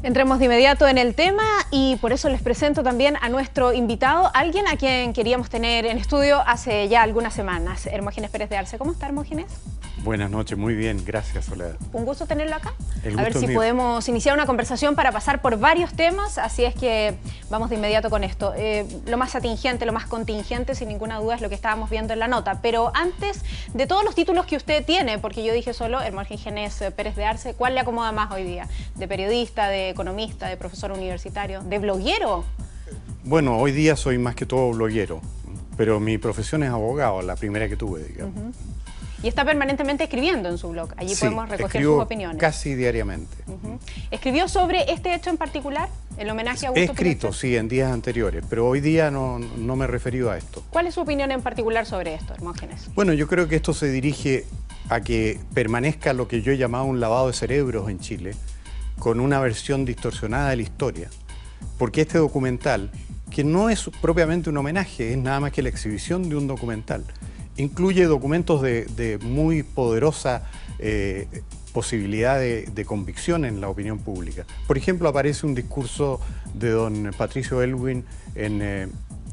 Entremos de inmediato en el tema y por eso les presento también a nuestro invitado, alguien a quien queríamos tener en estudio hace ya algunas semanas, Hermógenes Pérez de Arce. ¿Cómo está, Hermógenes? Buenas noches, muy bien, gracias, Soledad. Un gusto tenerlo acá. A ver si podemos iniciar una conversación para pasar por varios temas, así es que vamos de inmediato con esto. Lo más atingente, lo más contingente, sin ninguna duda, es lo que estábamos viendo en la nota. Pero antes de todos los títulos que usted tiene, porque yo dije solo Hermógenes Pérez de Arce, ¿cuál le acomoda más hoy día? ¿De periodista, de economista, de profesor universitario, de bloguero? Bueno, hoy día soy más que todo bloguero, pero mi profesión es abogado, la primera que tuve, digamos. Y está permanentemente escribiendo en su blog. Allí podemos recoger sus opiniones. Casi diariamente. ¿Escribió sobre este hecho en particular? ¿El homenaje a Augusto He escrito, Pinochet? sí, en días anteriores, pero hoy día no me he referido a esto. ¿Cuál es su opinión en particular sobre esto, Hermógenes? Bueno, yo creo que esto se dirige a que permanezca lo que yo he llamado un lavado de cerebros en Chile, con una versión distorsionada de la historia. Porque este documental, que no es propiamente un homenaje, es nada más que la exhibición de un documental, incluye documentos de muy poderosa posibilidad de convicción en la opinión pública. Por ejemplo, aparece un discurso de don Patricio Aylwin en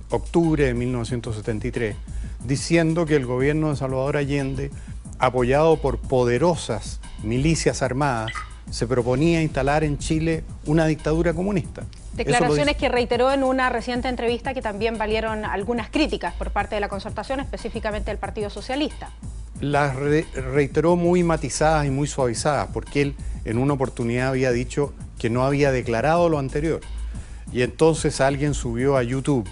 octubre de 1973, diciendo que el gobierno de Salvador Allende, apoyado por poderosas milicias armadas, se proponía instalar en Chile una dictadura comunista. Declaraciones que reiteró en una reciente entrevista que también valieron algunas críticas por parte de la Concertación, específicamente del Partido Socialista. Las reiteró muy matizadas y muy suavizadas, porque él en una oportunidad había dicho que no había declarado lo anterior. Y entonces alguien subió a YouTube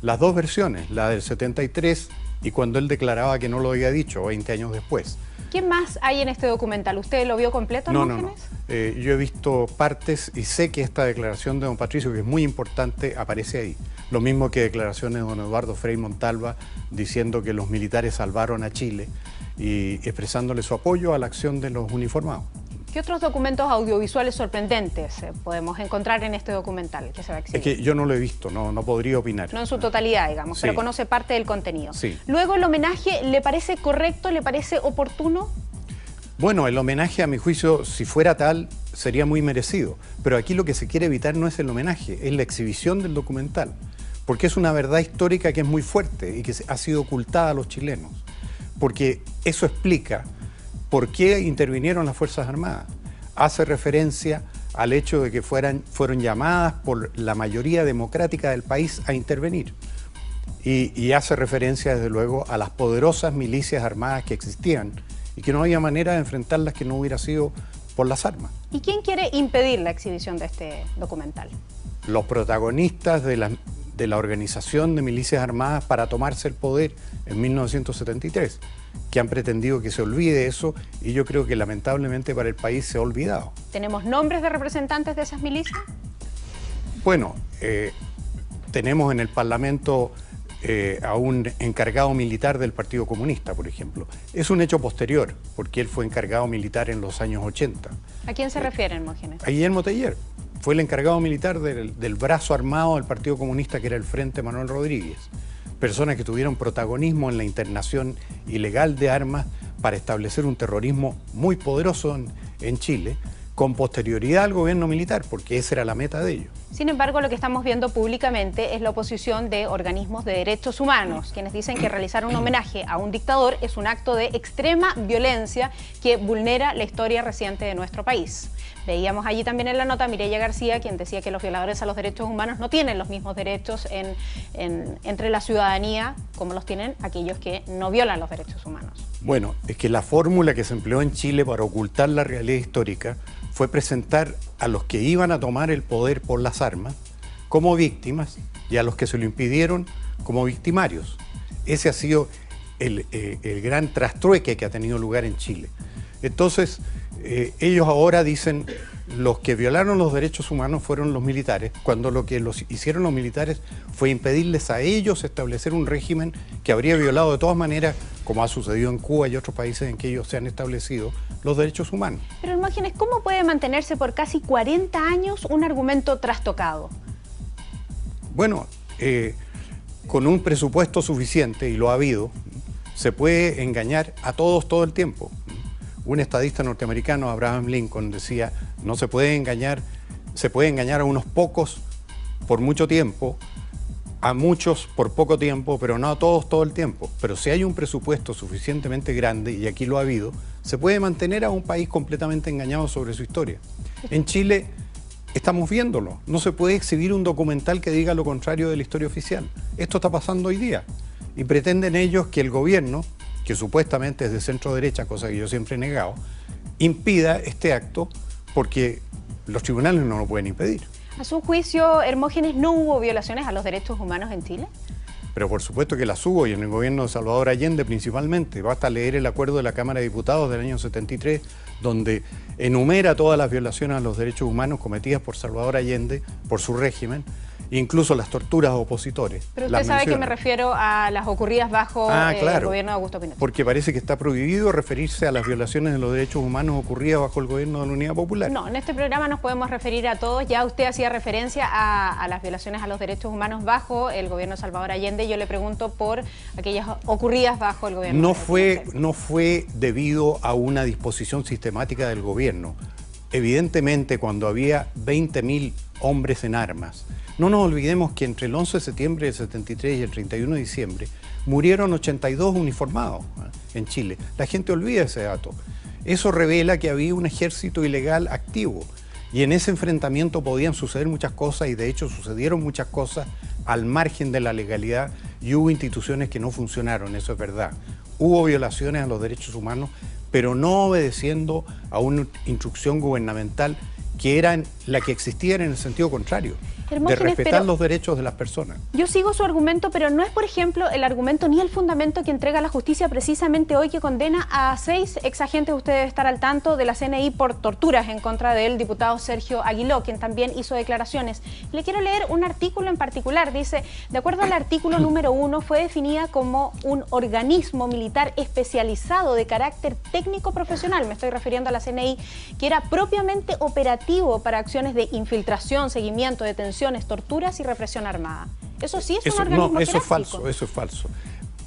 las dos versiones, la del 73 y cuando él declaraba que no lo había dicho, 20 años después. ¿Qué más hay en este documental? ¿Usted lo vio completo, Hermógenes? No. Yo he visto partes y sé que esta declaración de don Patricio, que es muy importante, aparece ahí. Lo mismo que declaraciones de don Eduardo Frei Montalva diciendo que los militares salvaron a Chile y expresándole su apoyo a la acción de los uniformados. ¿Qué otros documentos audiovisuales sorprendentes podemos encontrar en este documental que se va a exhibir? Es que yo no lo he visto, no podría opinar. No en su totalidad, digamos, sí, pero conoce parte del contenido. Sí. Luego, ¿el homenaje le parece correcto, le parece oportuno? Bueno, el homenaje, a mi juicio, si fuera tal, sería muy merecido. Pero aquí lo que se quiere evitar no es el homenaje, es la exhibición del documental. Porque es una verdad histórica que es muy fuerte y que ha sido ocultada a los chilenos. Porque eso explica por qué intervinieron las Fuerzas Armadas. Hace referencia al hecho de que fueron llamadas por la mayoría democrática del país a intervenir. Y hace referencia, desde luego, a las poderosas milicias armadas que existían y que no había manera de enfrentarlas que no hubiera sido por las armas. ¿Y quién quiere impedir la exhibición de este documental? Los protagonistas de la organización de milicias armadas para tomarse el poder en 1973, que han pretendido que se olvide eso, y yo creo que lamentablemente para el país se ha olvidado. ¿Tenemos nombres de representantes de esas milicias? Bueno, tenemos en el Parlamento a un encargado militar del Partido Comunista, por ejemplo. Es un hecho posterior, porque él fue encargado militar en los años 80. ¿A quién se refiere, Hermógenes? A Guillermo Teller. Fue el encargado militar del brazo armado del Partido Comunista, que era el Frente Manuel Rodríguez. Personas que tuvieron protagonismo en la internación ilegal de armas para establecer un terrorismo muy poderoso en Chile, con posterioridad al gobierno militar, porque esa era la meta de ellos. Sin embargo, lo que estamos viendo públicamente es la oposición de organismos de derechos humanos, quienes dicen que realizar un homenaje a un dictador es un acto de extrema violencia que vulnera la historia reciente de nuestro país. Veíamos allí también en la nota a Mireya García, quien decía que los violadores a los derechos humanos no tienen los mismos derechos entre la ciudadanía como los tienen aquellos que no violan los derechos humanos. Bueno, es que la fórmula que se empleó en Chile para ocultar la realidad histórica fue presentar a los que iban a tomar el poder por las armas como víctimas y a los que se lo impidieron como victimarios. Ese ha sido el gran trastrueque que ha tenido lugar en Chile. Entonces, ellos ahora dicen, los que violaron los derechos humanos fueron los militares, cuando lo que hicieron los militares fue impedirles a ellos establecer un régimen que habría violado de todas maneras, como ha sucedido en Cuba y otros países en que ellos se han establecido, los derechos humanos. Pero Hermógenes, ¿cómo puede mantenerse por casi 40 años un argumento trastocado? Bueno, con un presupuesto suficiente, y lo ha habido, se puede engañar a todos todo el tiempo. Un estadista norteamericano, Abraham Lincoln, decía, no se puede engañar Se puede engañar a unos pocos por mucho tiempo, a muchos por poco tiempo, pero no a todos todo el tiempo. Pero si hay un presupuesto suficientemente grande, y aquí lo ha habido, se puede mantener a un país completamente engañado sobre su historia. En Chile estamos viéndolo. No se puede exhibir un documental que diga lo contrario de la historia oficial. Esto está pasando hoy día. Y pretenden ellos que el gobierno, que supuestamente es de centro derecha, cosa que yo siempre he negado, impida este acto porque los tribunales no lo pueden impedir. A su juicio, Hermógenes, ¿no hubo violaciones a los derechos humanos en Chile? Pero por supuesto que las hubo, y en el gobierno de Salvador Allende principalmente. Basta leer el acuerdo de la Cámara de Diputados del año 73, donde enumera todas las violaciones a los derechos humanos cometidas por Salvador Allende, por su régimen, incluso las torturas a opositores. Pero usted sabe que me refiero a las ocurridas bajo el gobierno de Augusto Pinochet. Porque parece que está prohibido referirse a las violaciones de los derechos humanos ocurridas bajo el gobierno de la Unidad Popular. No, en este programa nos podemos referir a todos. Ya usted hacía referencia a las violaciones a los derechos humanos bajo el gobierno de Salvador Allende. Yo le pregunto por aquellas ocurridas bajo el gobierno no de Pinochet. No fue debido a una disposición sistemática del gobierno. Evidentemente, cuando había 20.000 hombres en armas, no nos olvidemos que entre el 11 de septiembre del 73 y el 31 de diciembre murieron 82 uniformados en Chile. La gente olvida ese dato. Eso revela que había un ejército ilegal activo y en ese enfrentamiento podían suceder muchas cosas, y de hecho sucedieron muchas cosas al margen de la legalidad, y hubo instituciones que no funcionaron, eso es verdad. Hubo violaciones a los derechos humanos, pero no obedeciendo a una instrucción gubernamental que era la que existía en el sentido contrario, de respetar los derechos de las personas. Yo sigo su argumento, pero no es, por ejemplo, el argumento ni el fundamento que entrega la justicia precisamente hoy, que condena a 6 exagentes, usted debe estar al tanto, de la CNI por torturas en contra del diputado Sergio Aguiló, quien también hizo declaraciones. Le quiero leer un artículo en particular. Dice: de acuerdo al artículo número 1, fue definida como un organismo militar especializado de carácter técnico profesional, me estoy refiriendo a la CNI, que era propiamente operativo para acciones de infiltración, seguimiento, detención, torturas y represión armada. Eso sí es un organismo No, eso es falso, eso es falso.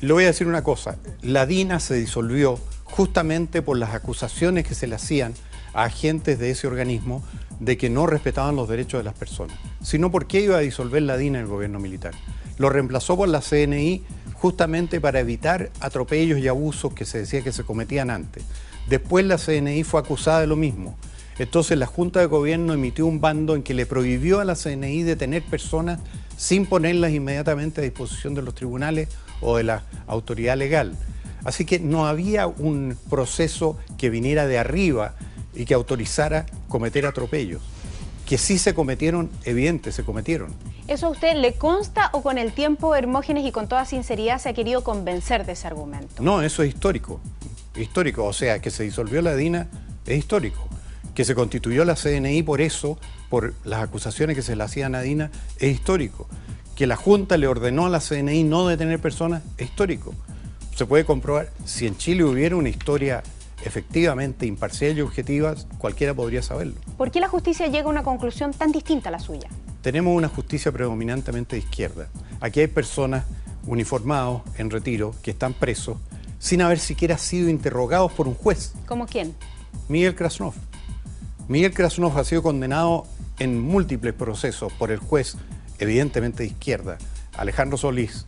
Le voy a decir una cosa, la DINA se disolvió justamente por las acusaciones que se le hacían a agentes de ese organismo de que no respetaban los derechos de las personas. Sino, ¿por qué iba a disolver la DINA el gobierno militar? Lo reemplazó por la CNI justamente para evitar atropellos y abusos que se decía que se cometían antes. Después la CNI fue acusada de lo mismo. Entonces la Junta de Gobierno emitió un bando en que le prohibió a la CNI detener personas sin ponerlas inmediatamente a disposición de los tribunales o de la autoridad legal. Así que no había un proceso que viniera de arriba y que autorizara cometer atropellos. Que sí se cometieron, evidente, se cometieron. ¿Eso a usted le consta o con el tiempo, Hermógenes, y con toda sinceridad se ha querido convencer de ese argumento? No, eso es histórico. Histórico, o sea, que se disolvió la DINA es histórico. Que se constituyó la CNI por eso, por las acusaciones que se le hacían a DINA, es histórico. Que la Junta le ordenó a la CNI no detener personas, es histórico. Se puede comprobar, si en Chile hubiera una historia efectivamente imparcial y objetiva, cualquiera podría saberlo. ¿Por qué la justicia llega a una conclusión tan distinta a la suya? Tenemos una justicia predominantemente de izquierda. Aquí hay personas uniformados en retiro que están presos sin haber siquiera sido interrogados por un juez. ¿Cómo quién? Miguel Krasnov. Miguel Krasnov ha sido condenado en múltiples procesos por el juez, evidentemente de izquierda, Alejandro Solís,